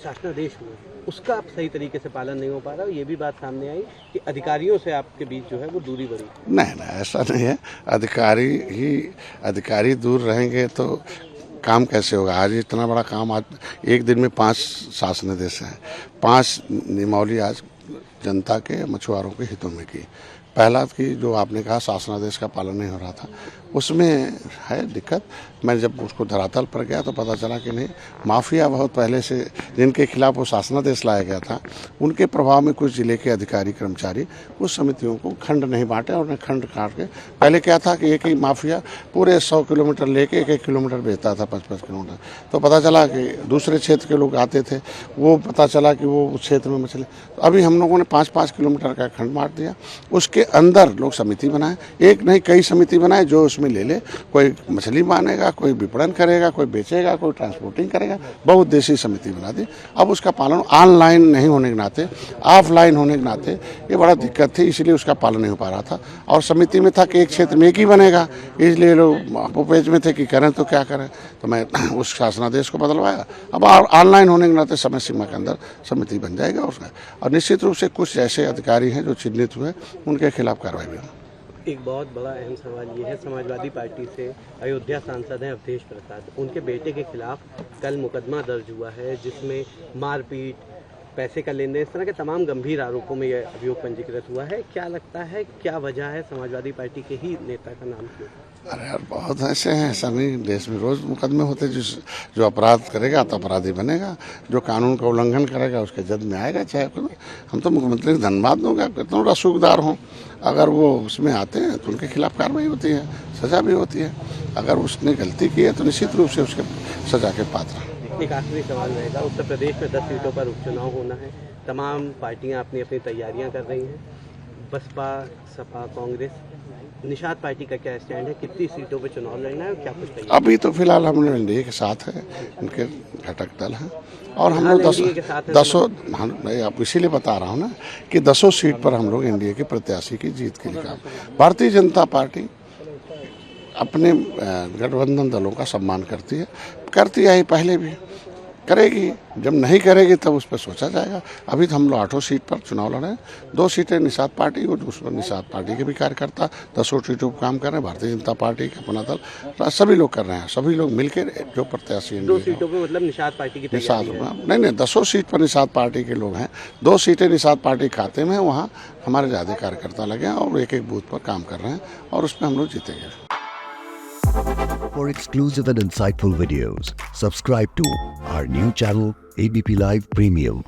शासनादेश में उसका आप सही तरीके से पालन नहीं हो पा रहा, ये भी बात सामने आई कि अधिकारियों से आपके बीच जो है वो दूरी बढ़ी। नहीं नहीं, ऐसा नहीं है। अधिकारी दूर रहेंगे तो काम कैसे होगा। आज इतना बड़ा काम, आज एक दिन में 5 शासनादेश हैं, 5 नियमावली आज जनता के मछुआरों के हितों में की। पहला कि जो आपने कहा शासनादेश का पालन नहीं हो रहा था, उसमें है दिक्कत। मैं जब उसको धरातल पर गया तो पता चला कि नहीं, माफिया बहुत पहले से जिनके खिलाफ वो शासनादेश लाया गया था, उनके प्रभाव में कुछ जिले के अधिकारी कर्मचारी उस समितियों को खंड नहीं बांटे और उन्हें खंड काट के, पहले क्या था कि एक ही माफिया पूरे 100 किलोमीटर लेके 1-1 किलोमीटर बेचता था, 5-5 किलोमीटर। तो पता चला कि दूसरे क्षेत्र के लोग आते थे, वो पता चला कि वो उस क्षेत्र में मछली, तो अभी हम लोगों ने 5-5 किलोमीटर का खंड बांट दिया। उसके अंदर लोग समिति बनाए, एक नहीं कई समिति बनाए, जो उसमें ले ले, कोई मछली मानेगा, कोई विपणन करेगा, कोई बेचेगा, कोई ट्रांसपोर्टिंग करेगा, बहुउद्देशीय समिति बना दी। अब उसका पालन ऑनलाइन नहीं होने के नाते, ऑफलाइन होने के नाते ये बड़ा दिक्कत थी, इसलिए उसका पालन नहीं हो पा रहा था। और समिति में था कि एक क्षेत्र में एक ही बनेगा, इसलिए लोग उपेज में थे कि करें तो क्या करें। तो मैं उस शासनादेश को बदलवाया। अब ऑनलाइन होने के नाते समय सीमा के अंदर समिति बन जाएगा उसका, और निश्चित रूप से कुछ ऐसे अधिकारी हैं जो चिन्हित हुए, उनके खिलाफ कार्रवाई भी होगी। एक बहुत बड़ा अहम सवाल ये है, समाजवादी पार्टी से अयोध्या सांसद हैं अवधेश प्रसाद, उनके बेटे के खिलाफ कल मुकदमा दर्ज हुआ है जिसमें मारपीट, पैसे का लेन देन, इस तरह के तमाम गंभीर आरोपों में यह अभियोग पंजीकृत हुआ है। क्या लगता है, क्या वजह है समाजवादी पार्टी के ही नेता का नाम क्यों? अरे यार, बहुत ऐसे हैं, सभी देश में रोज मुकदमे होते हैं। जो अपराध करेगा तो अपराधी बनेगा, जो कानून का उल्लंघन करेगा उसके जद में आएगा। चाहे हम तो मुख्यमंत्री धन्यवाद दूंगा, कितना रसूखदार हों, अगर वो उसमें आते हैं तो उनके खिलाफ कार्रवाई होती है, सजा भी होती है। अगर उसने गलती की है तो निश्चित रूप से उसके सजा के पात्र। एक आखिरी सवाल रहेगा, उत्तर प्रदेश में 10 सीटों पर उपचुनाव होना है, तमाम पार्टियां अपनी अपनी तैयारियां कर रही हैं, बसपा, सपा, कांग्रेस, निषाद पार्टी का क्या स्टैंड है, कितनी सीटों पर चुनाव लड़ना है और क्या कुछ तैयारी? अभी तो फिलहाल हम लोग एनडीए के साथ है, उनके घटक दल हैं, और हम लोग 10 मैं आप इसीलिए बता रहा हूँ ना कि 10 सीट पर हम लोग एनडीए के प्रत्याशी की जीत के लिए काम। भारतीय जनता पार्टी अपने गठबंधन दलों का सम्मान करती आई, पहले भी करेगी। जब नहीं करेगी तब उस पर सोचा जाएगा। अभी तो हम लोग 8 सीट पर चुनाव लड़े हैं, 2 सीटें निषाद पार्टी और दूसरा निषाद पार्टी के भी कार्यकर्ता 10 सीटों पर काम कर रहे हैं। भारतीय जनता पार्टी का अपना दल, सभी लोग कर रहे हैं, सभी लोग मिलकर जो प्रत्याशी 2 सीटों पर मतलब निषाद पार्टी की निषाद नहीं 10 सीट पर निषाद पार्टी के लोग हैं, 2 सीटें निषाद पार्टी खाते में, वहाँ हमारे ज़्यादा कार्यकर्ता लगे हैं और एक बूथ पर काम कर रहे हैं और उसमें हम लोग जीतेंगे। For exclusive and insightful videos, subscribe to our new channel ABP Live Premium.